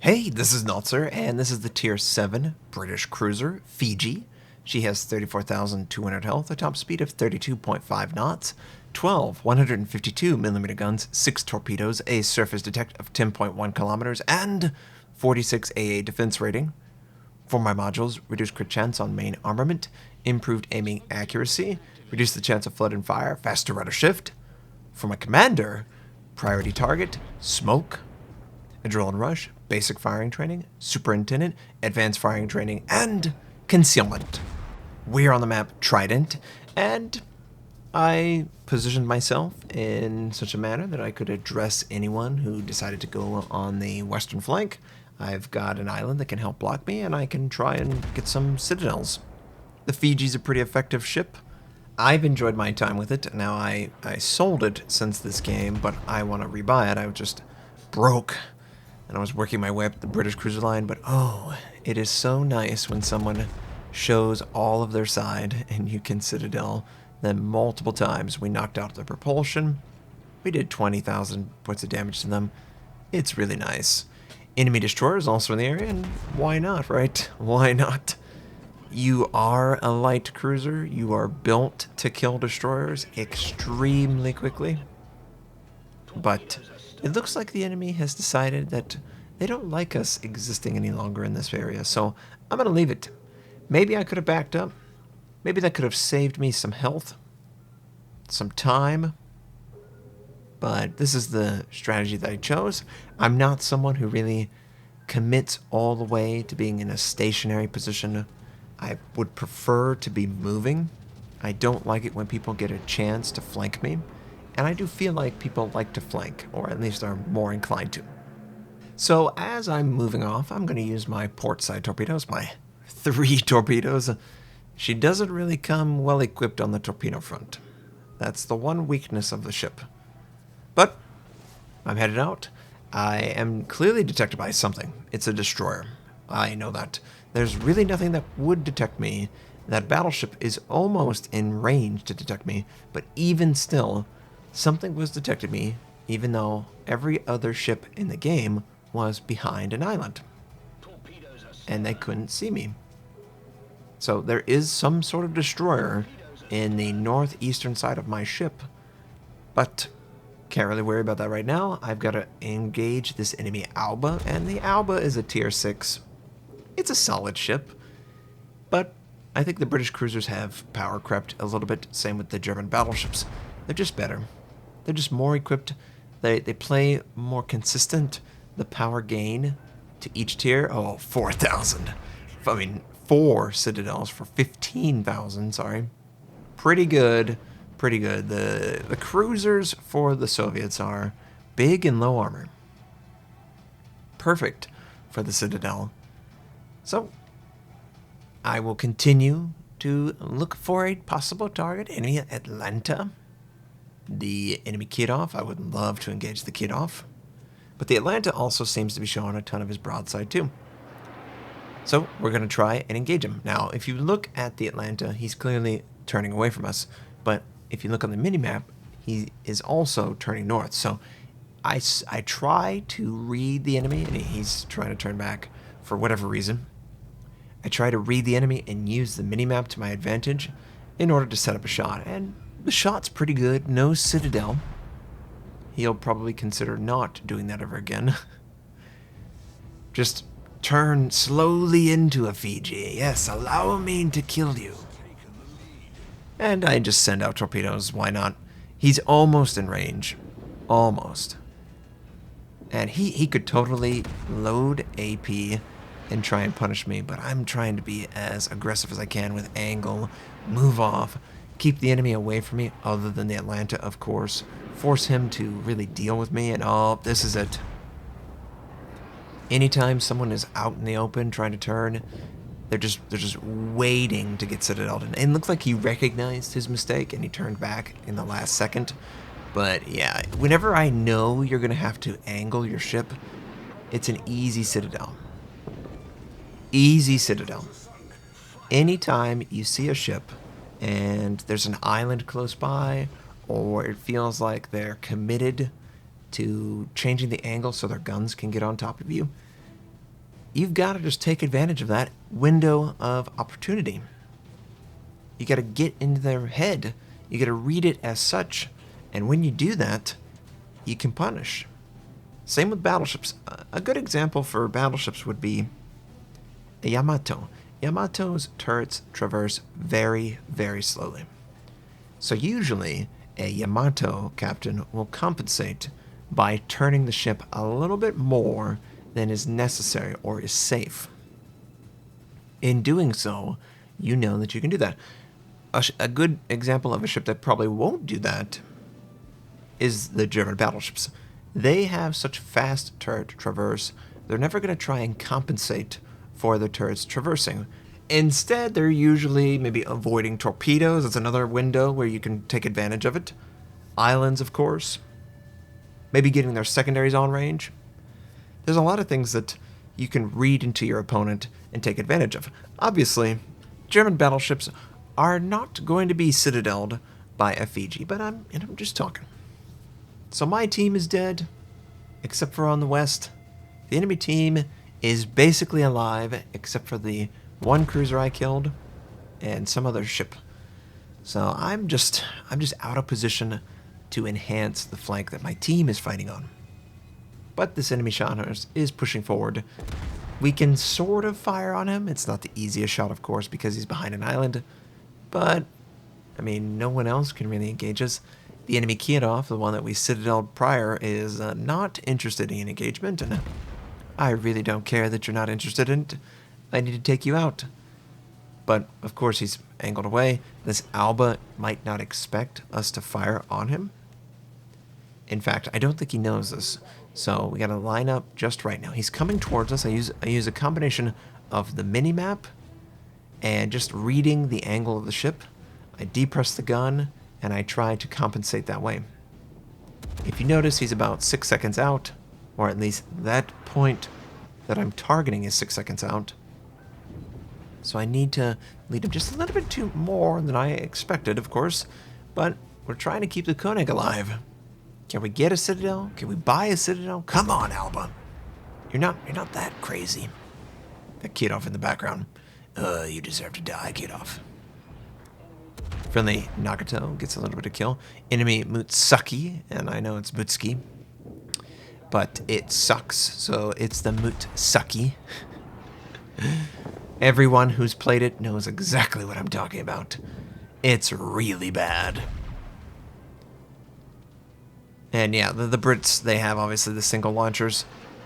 Hey, this is Notser, and this is the Tier 7 British cruiser, Fiji. She has 34,200 health, a top speed of 32.5 knots, 12 152mm guns, 6 torpedoes, a surface detect of 10.1 kilometers, and 46 AA defense rating. For my modules, reduce crit chance on main armament, improved aiming accuracy, reduce the chance of flood and fire, faster rudder shift. For my commander, priority target, smoke, adrenaline rush, basic firing training, superintendent, advanced firing training, and concealment. We're on the map Trident, and I positioned myself in such a manner that I could address anyone who decided to go on the western flank. I've got an island that can help block me, and I can try and get some citadels. The Fiji's a pretty effective ship. I've enjoyed my time with it. Now, I sold it since this game, but I want to rebuy it. I was just broke, and I was working my way up the British cruiser line, but oh, it is so nice when someone shows all of their side and you can citadel them multiple times. We knocked out the propulsion. We did 20,000 points of damage to them. It's really nice. Enemy destroyer is also in the area, and why not, right? Why not? You are a light cruiser. You are built to kill destroyers extremely quickly. But it looks like the enemy has decided that they don't like us existing any longer in this area, so I'm going to leave it. Maybe I could have backed up. Maybe that could have saved me some health, some time. But this is the strategy that I chose. I'm not someone who really commits all the way to being in a stationary position. I would prefer to be moving. I don't like it when people get a chance to flank me. And I do feel like people like to flank, or at least are more inclined to. So as I'm moving off, I'm going to use my port side torpedoes, my 3 torpedoes. She doesn't really come well equipped on the torpedo front. That's the one weakness of the ship. But I'm headed out. I am clearly detected by something. It's a destroyer. I know that. There's really nothing that would detect me. That battleship is almost in range to detect me, but even still, something was detected me, even though every other ship in the game was behind an island, and they couldn't see me. So there is some sort of destroyer in the northeastern side of my ship, but can't really worry about that right now. I've got to engage this enemy Alba, and the Alba is a tier 6. It's a solid ship, but I think the British cruisers have power crept a little bit, same with the German battleships. They're just better. They're just more equipped. They play more consistent. The power gain to each tier, 4,000. I mean, 4 citadels for 15,000, sorry. Pretty good, pretty good. The cruisers for the Soviets are big and low armor. Perfect for the citadel. So, I will continue to look for a possible target, enemy Atlanta. The enemy Kidov, I would love to engage the Kidov. But the Atlanta also seems to be showing a ton of his broadside too. So we're going to try and engage him. Now, if you look at the Atlanta, he's clearly turning away from us. But if you look on the minimap, he is also turning north. So I try to read the enemy, and he's trying to turn back for whatever reason. I try to read the enemy and use the minimap to my advantage in order to set up a shot. And the shot's pretty good. No citadel. He'll probably consider not doing that ever again. Just turn slowly into a Fiji. Yes, allow me to kill you. And I just send out torpedoes. Why not? He's almost in range. Almost. And he could totally load AP and try and punish me, but I'm trying to be as aggressive as I can with angle, move off, keep the enemy away from me, other than the Atlanta, of course. Force him to really deal with me, and oh, this is it. Anytime someone is out in the open trying to turn, they're just waiting to get citadeled. And it looks like he recognized his mistake and he turned back in the last second. But yeah, whenever I know you're gonna have to angle your ship, it's an easy citadel. Easy citadel. Anytime you see a ship and there's an island close by, or it feels like they're committed to changing the angle so their guns can get on top of you, you've got to just take advantage of that window of opportunity. You got to get into their head. You got to read it as such. And when you do that, you can punish. Same with battleships. A good example for battleships would be a Yamato. Yamato's turrets traverse very, very slowly. So usually, a Yamato captain will compensate by turning the ship a little bit more than is necessary or is safe. In doing so, you know that you can do that. A good example of a ship that probably won't do that is the German battleships. They have such fast turret traverse, they're never going to try and compensate for the turrets traversing. Instead, they're usually maybe avoiding torpedoes. That's another window where you can take advantage of it. Islands, of course. Maybe getting their secondaries on range. There's a lot of things that you can read into your opponent and take advantage of. Obviously, German battleships are not going to be citadeled by a Fiji, but I'm just talking. So my team is dead, except for on the west. The enemy team is basically alive, except for the one cruiser I killed and some other ship. So I'm just out of position to enhance the flank that my team is fighting on. But this enemy shot hunter is pushing forward. We can sort of fire on him. It's not the easiest shot, of course, because he's behind an island. But, I mean, no one else can really engage us. The enemy Kiev, the one that we citadeled prior, is not interested in engagement, and I really don't care that you're not interested in it. I need to take you out. But, of course, he's angled away. This Alba might not expect us to fire on him. In fact, I don't think he knows this. So we got to line up just right now. He's coming towards us. I use a combination of the mini-map and just reading the angle of the ship. I depress the gun, and I try to compensate that way. If you notice, he's about 6 seconds out, or at least that point that I'm targeting is 6 seconds out. So I need to lead him just a little bit too more than I expected, of course, but we're trying to keep the Koenig alive. Can we get a citadel? Can we buy a citadel? Come on, Alba. You're not that crazy. That Kiev in the background. You deserve to die, Kiev. Friendly Nagato gets a little bit of kill. Enemy Mutsuki, and I know it's Mutsuki, but it sucks, so it's the Mutsuki. Everyone who's played it knows exactly what I'm talking about. It's really bad. And yeah, the Brits, they have obviously the single launchers.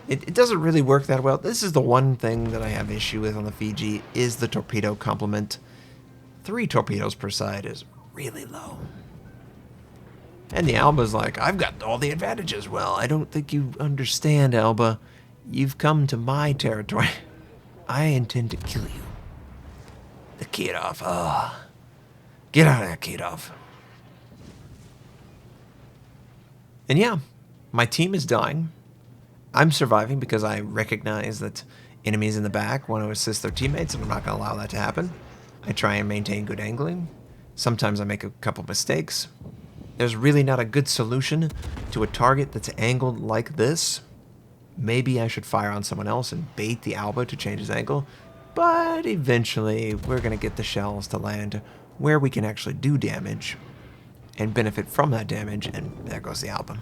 It doesn't really work that well. This is the one thing that I have issue with on the Fiji, is the torpedo complement. 3 torpedoes per side is really low. And the Alba's like, I've got all the advantages. Well, I don't think you understand, Alba. You've come to my territory. I intend to kill you. The Kiev. Get out of there, Kiev. And yeah, my team is dying. I'm surviving because I recognize that enemies in the back want to assist their teammates, and I'm not going to allow that to happen. I try and maintain good angling. Sometimes I make a couple mistakes. There's really not a good solution to a target that's angled like this. Maybe I should fire on someone else and bait the Alba to change his angle, but eventually we're going to get the shells to land where we can actually do damage and benefit from that damage, and there goes the Alba.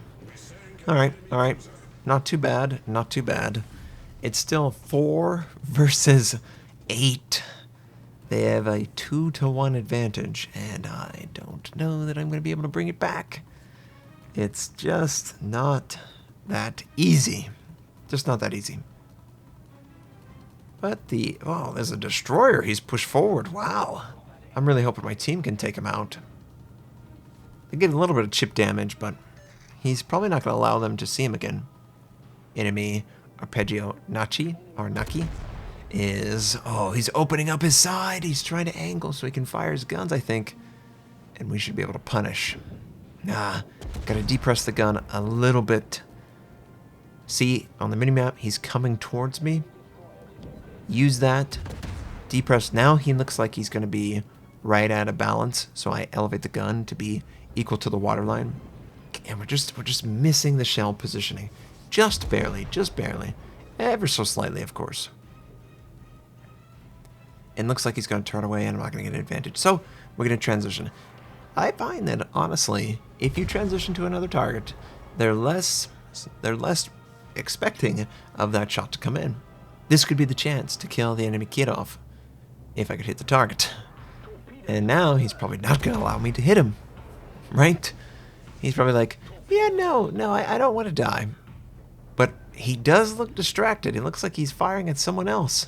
Alright. Not too bad, not too bad. It's still 4 versus 8. They have a 2-to-1 advantage, and I don't know that I'm going to be able to bring it back. It's just not that easy. Just not that easy. But there's a destroyer. He's pushed forward. Wow. I'm really hoping my team can take him out. They get a little bit of chip damage, but he's probably not going to allow them to see him again. Enemy Arpeggio Naki is... he's opening up his side. He's trying to angle so he can fire his guns, I think. And we should be able to punish. Gotta depress the gun a little bit. See, on the minimap, he's coming towards me. Use that. Depress. Now he looks like he's going to be right out of balance, so I elevate the gun to be equal to the waterline. And we're just missing the shell positioning. Just barely. Ever so slightly, of course. and looks like he's going to turn away, and I'm not going to get an advantage. So we're going to transition. I find that, honestly, if you transition to another target, they're less expecting of that shot to come in. This could be the chance to kill the enemy kid off if I could hit the target. And now he's probably not going to allow me to hit him, right? He's probably like, yeah, no, I don't want to die. But he does look distracted. It looks like he's firing at someone else.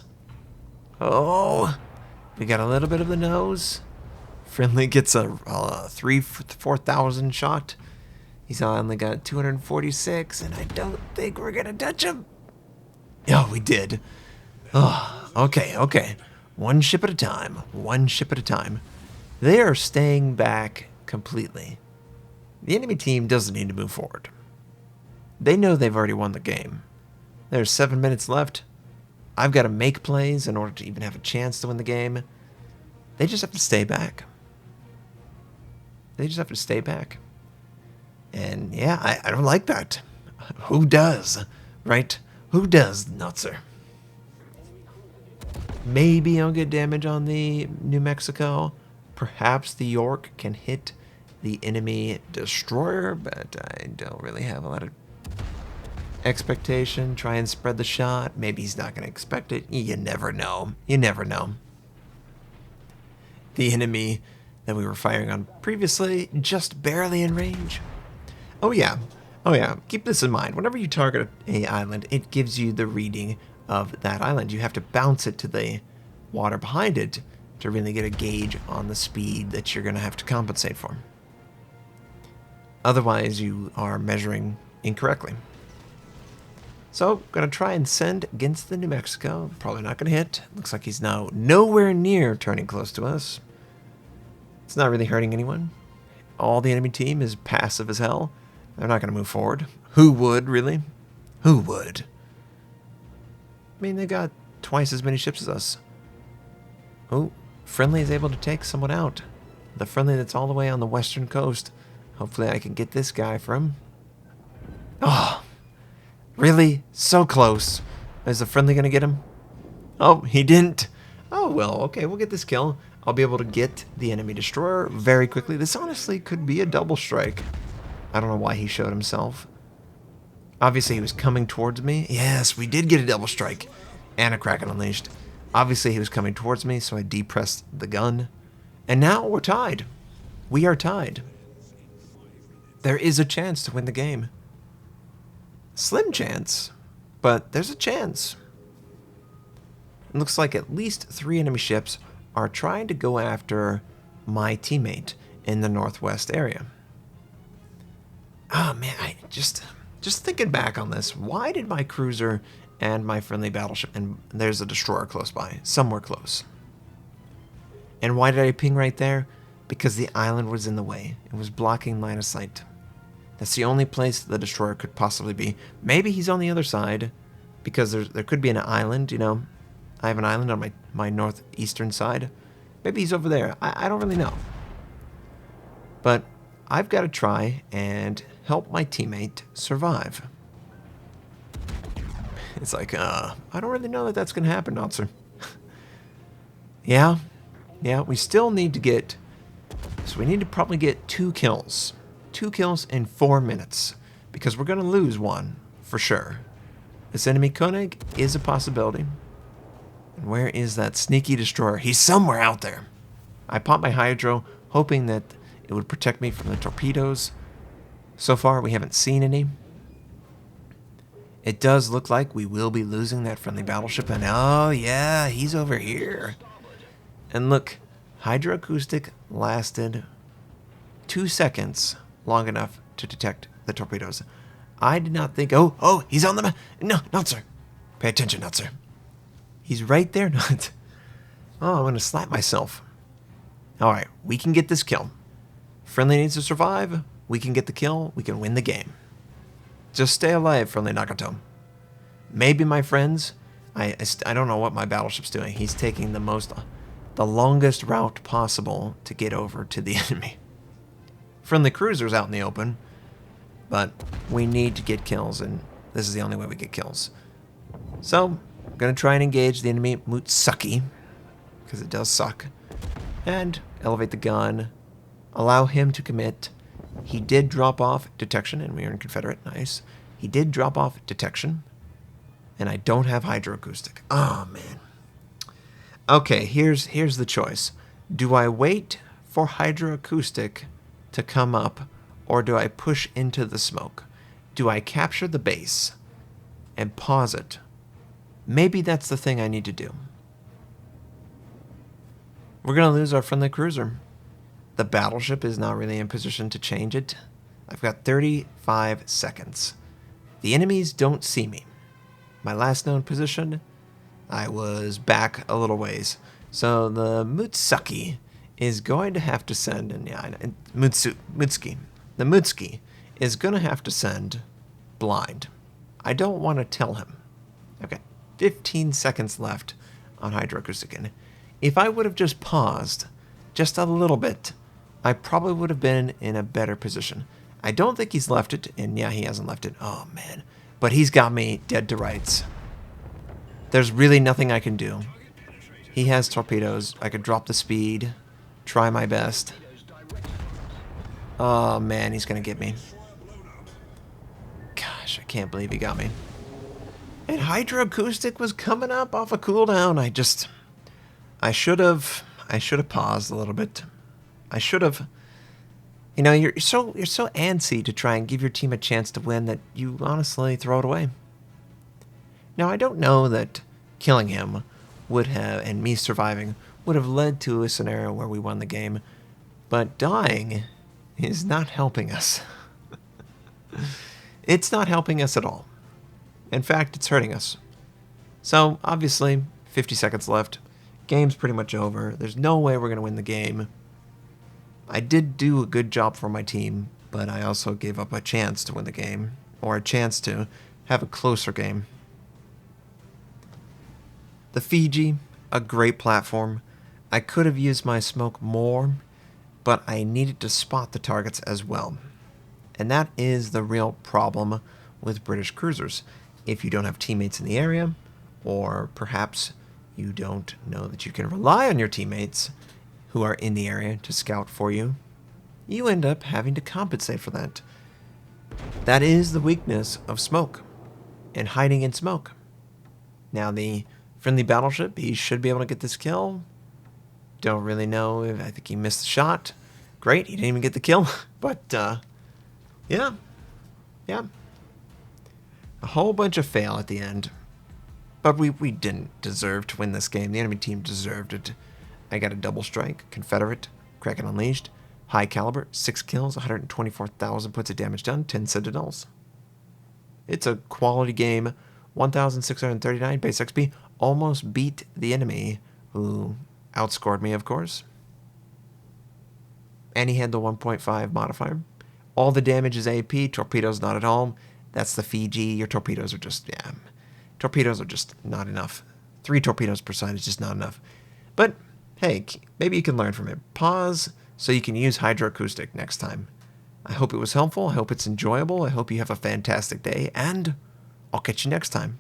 Oh, we got a little bit of the nose. Friendly gets a 4,000 shot. He's only got 246, and I don't think we're going to touch him. Oh, we did. Oh, okay. One ship at a time. One ship at a time. They are staying back completely. The enemy team doesn't need to move forward. They know they've already won the game. There's 7 minutes left. I've got to make plays in order to even have a chance to win the game. They just have to stay back. They just have to stay back. And yeah, I don't like that. Who does? Right? Who does, Notser? Maybe I'll get damage on the New Mexico. Perhaps the York can hit the enemy destroyer, but I don't really have a lot of expectation. Try and spread the shot. Maybe he's not going to expect it. You never know. You never know. The enemy that we were firing on previously, just barely in range. Oh yeah. Keep this in mind. Whenever you target an island, it gives you the reading of that island. You have to bounce it to the water behind it to really get a gauge on the speed that you're going to have to compensate for. Otherwise, you are measuring incorrectly. So, going to try and send against the New Mexico. Probably not going to hit. Looks like he's now nowhere near turning close to us. It's not really hurting anyone. All the enemy team is passive as hell. They're not going to move forward. Who would, really? Who would? I mean, they got twice as many ships as us. Oh, friendly is able to take someone out. The friendly that's all the way on the western coast. Hopefully I can get this guy for him. Oh, really? So close. Is the friendly going to get him? Oh, he didn't. Oh, well, okay, we'll get this kill. I'll be able to get the enemy destroyer very quickly. This honestly could be a double strike. I don't know why he showed himself. Obviously, he was coming towards me. Yes, we did get a double strike. And a Kraken Unleashed. Obviously, he was coming towards me, so I depressed the gun. And now we're tied. We are tied. There is a chance to win the game. Slim chance, but there's a chance. It looks like at least 3 enemy ships are trying to go after my teammate in the northwest area. Oh man, I just thinking back on this, why did my cruiser and my friendly battleship, and there's a destroyer close by, somewhere close. And why did I ping right there? Because the island was in the way. It was blocking line of sight. That's the only place the destroyer could possibly be. Maybe he's on the other side, because there could be an island, you know. I have an island on my northeastern side. Maybe he's over there. I don't really know. But I've got to try and help my teammate survive. It's like, I don't really know that that's going to happen, Notser. Yeah, we still need to get... So we need to probably get 2 kills. 2 kills in 4 minutes. Because we're going to lose one, for sure. This enemy Koenig is a possibility. And where is that sneaky destroyer? He's somewhere out there. I popped my hydro, hoping that it would protect me from the torpedoes. So far, we haven't seen any. It does look like we will be losing that friendly battleship. And oh yeah, he's over here. And look, hydroacoustic lasted 2 seconds long enough to detect the torpedoes. I did not think, oh, he's on the... No, Notser. Pay attention, Notser. He's right there, not. Oh, I'm going to slap myself. All right, we can get this kill. Friendly needs to survive. We can get the kill. We can win the game. Just stay alive, friendly Nakato. Maybe my friends... I don't know what my battleship's doing. He's taking the longest route possible to get over to the enemy. Friendly cruiser's out in the open, but we need to get kills, and this is the only way we get kills. So, I'm going to try and engage the enemy Mutsuki, because it does suck. And elevate the gun. Allow him to commit. He did drop off detection, and we are in Confederate. Nice. He did drop off detection. And I don't have hydroacoustic. Oh, man. Okay, here's the choice. Do I wait for hydroacoustic to come up, or do I push into the smoke? Do I capture the base and pause it? Maybe that's the thing I need to do. We're going to lose our friendly cruiser. The battleship is not really in position to change it. I've got 35 seconds. The enemies don't see me. My last known position, I was back a little ways. So the Mutsuki is going to have to send, and Mutsuki. The Mutsuki is going to have to send blind. I don't want to tell him. Okay, 15 seconds left on hydroacoustic. And if I would have just paused just a little bit, I probably would have been in a better position. I don't think he's left it, and yeah, he hasn't left it. Oh, man. But he's got me dead to rights. There's really nothing I can do. He has torpedoes. I could drop the speed, try my best. Oh, man, he's going to get me. Gosh, I can't believe he got me. And hydroacoustic was coming up off a cooldown. I should have paused a little bit. I should have. You know, you're so antsy to try and give your team a chance to win that you honestly throw it away. Now, I don't know that killing him would have, and me surviving, would have led to a scenario where we won the game, but dying is not helping us. It's not helping us at all. In fact, it's hurting us. So, obviously, 50 seconds left. Game's pretty much over. There's no way we're going to win the game. I did do a good job for my team, but I also gave up a chance to win the game, or a chance to have a closer game. The Fiji, a great platform. I could have used my smoke more, but I needed to spot the targets as well. And that is the real problem with British cruisers. If you don't have teammates in the area, or perhaps you don't know that you can rely on your teammates who are in the area to scout for you, you end up having to compensate for that. That is the weakness of smoke, and hiding in smoke. Now, the friendly battleship, he should be able to get this kill. Don't really know. I think he missed the shot. Great, he didn't even get the kill. But, yeah. A whole bunch of fail at the end. But we didn't deserve to win this game. The enemy team deserved it. I got a double strike, Confederate, Kraken Unleashed, high caliber, 6 kills, 124,000 points of damage done, 10 Sentinels. It's a quality game, 1,639 base XP, almost beat the enemy, who outscored me, of course. And he had the 1.5 modifier. All the damage is AP, torpedoes not at all. That's the Fiji. Your torpedoes are just, torpedoes are just not enough. 3 torpedoes per side is just not enough. But, hey, maybe you can learn from it. Pause so you can use hydroacoustic next time. I hope it was helpful. I hope it's enjoyable. I hope you have a fantastic day. And I'll catch you next time.